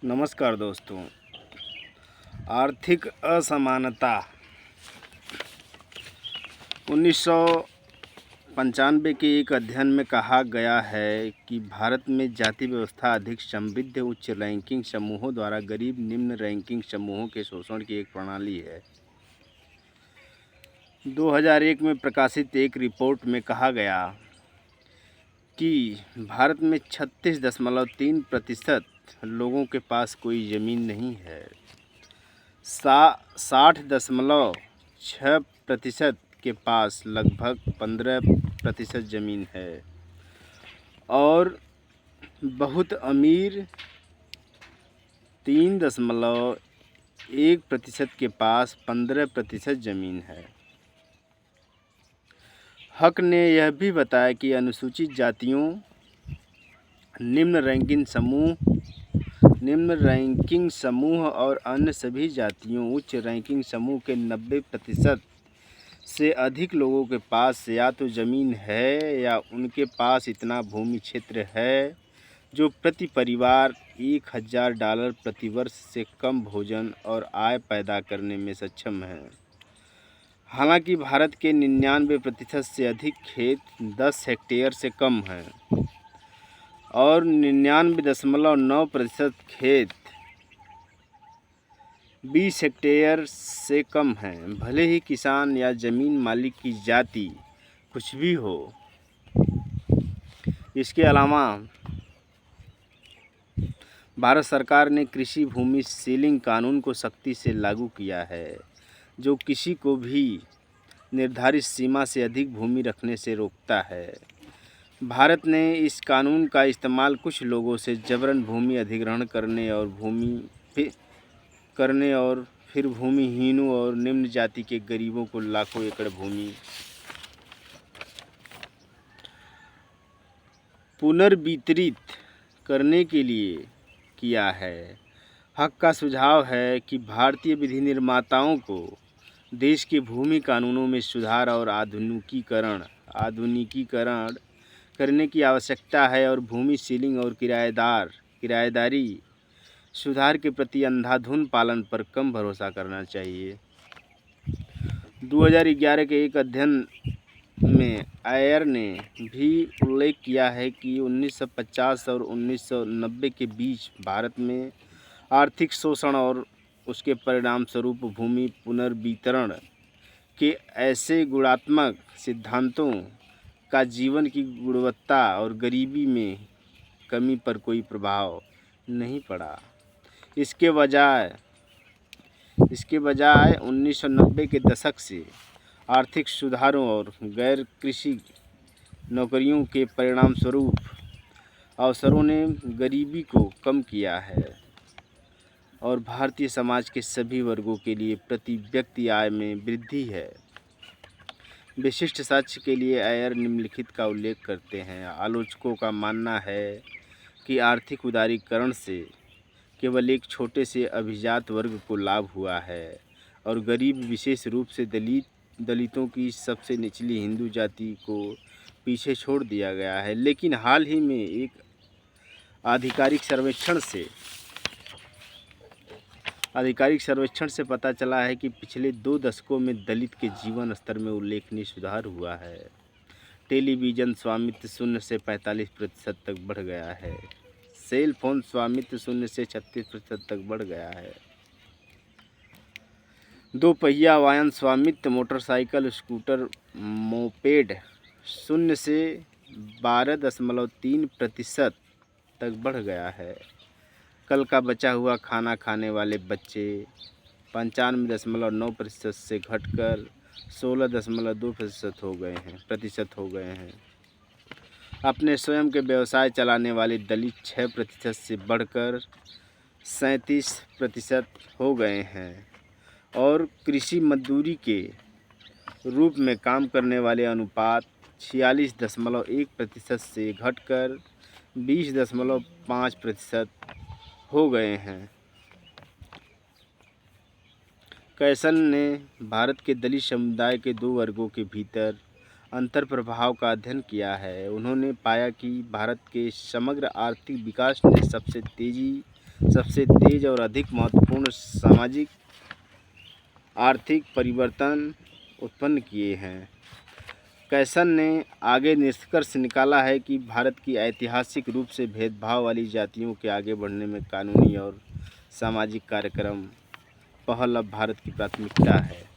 नमस्कार दोस्तों। आर्थिक असमानता 1995 के एक अध्ययन में कहा गया है कि भारत में जाति व्यवस्था अधिक समृद्ध उच्च रैंकिंग समूहों द्वारा गरीब निम्न रैंकिंग समूहों के शोषण की एक प्रणाली है। 2001 में प्रकाशित एक रिपोर्ट में कहा गया कि भारत में 36.3% लोगों के पास कोई ज़मीन नहीं है। 60.6% के पास लगभग 15% ज़मीन है और बहुत अमीर 3.1% के पास 15% ज़मीन है। हक ने यह भी बताया कि अनुसूचित जातियों, निम्न रैंकिंग समूह और अन्य सभी जातियों उच्च रैंकिंग समूह के 90% से अधिक लोगों के पास या तो ज़मीन है या उनके पास इतना भूमि क्षेत्र है जो प्रति परिवार $1000 प्रति वर्ष से कम भोजन और आय पैदा करने में सक्षम है। हालांकि भारत के 99% से अधिक खेत 10 हेक्टेयर से कम हैं और 99.9% खेत 20 हेक्टेयर से कम हैं। भले ही किसान या ज़मीन मालिक की जाति कुछ भी हो। इसके अलावा भारत सरकार ने कृषि भूमि सीलिंग कानून को सख्ती से लागू किया है, जो किसी को भी निर्धारित सीमा से अधिक भूमि रखने से रोकता है। भारत ने इस कानून का इस्तेमाल कुछ लोगों से जबरन भूमि अधिग्रहण करने और फिर भूमिहीनों और निम्न जाति के गरीबों को लाखों एकड़ भूमि पुनर्वितरित करने के लिए किया है। हक का सुझाव है कि भारतीय विधि निर्माताओं को देश के भूमि कानूनों में सुधार और आधुनिकीकरण करने की आवश्यकता है और भूमि सीलिंग और किराएदारी सुधार के प्रति अंधाधुंध पालन पर कम भरोसा करना चाहिए। 2011 के एक अध्ययन में आयर ने भी उल्लेख किया है कि 1950 और 1990 के बीच भारत में आर्थिक शोषण और उसके परिणामस्वरूप भूमि पुनर्वितरण के ऐसे गुणात्मक सिद्धांतों का जीवन की गुणवत्ता और गरीबी में कमी पर कोई प्रभाव नहीं पड़ा। इसके बजाय 1990 के दशक से आर्थिक सुधारों और गैर कृषि नौकरियों के परिणामस्वरूप अवसरों ने गरीबी को कम किया है और भारतीय समाज के सभी वर्गों के लिए प्रति व्यक्ति आय में वृद्धि है। विशिष्ट साक्ष्य के लिए आयर निम्नलिखित का उल्लेख करते हैं। आलोचकों का मानना है कि आर्थिक उदारीकरण से केवल एक छोटे से अभिजात वर्ग को लाभ हुआ है और गरीब, विशेष रूप से दलितों की सबसे निचली हिंदू जाति को पीछे छोड़ दिया गया है। लेकिन हाल ही में एक आधिकारिक सर्वेक्षण से पता चला है कि पिछले 2 दशकों में दलित के जीवन स्तर में उल्लेखनीय सुधार हुआ है। टेलीविज़न स्वामित्व 0 से 45% तक बढ़ गया है। सेल फोन स्वामित्व 0 से 36% तक बढ़ गया है। 2 पहिया वाहन स्वामित्व मोटरसाइकिल, स्कूटर, मोपेड 0 से 12.3% तक बढ़ गया है। कल का बचा हुआ खाना खाने वाले बच्चे 95.9% से घटकर 16.2% हो गए हैं। अपने स्वयं के व्यवसाय चलाने वाले दलित 6% से बढ़कर 37% हो गए हैं और कृषि मजदूरी के रूप में काम करने वाले अनुपात 46.1% से घटकर 20.5% हो गए हैं। कैसन ने भारत के दलित समुदाय के 2 वर्गों के भीतर अंतर प्रभाव का अध्ययन किया है। उन्होंने पाया कि भारत के समग्र आर्थिक विकास ने सबसे तेज़ी सबसे तेज और अधिक महत्वपूर्ण सामाजिक आर्थिक परिवर्तन उत्पन्न किए हैं। कैसन ने आगे निष्कर्ष निकाला है कि भारत की ऐतिहासिक रूप से भेदभाव वाली जातियों के आगे बढ़ने में कानूनी और सामाजिक कार्यक्रम पहल अब भारत की प्राथमिकता है।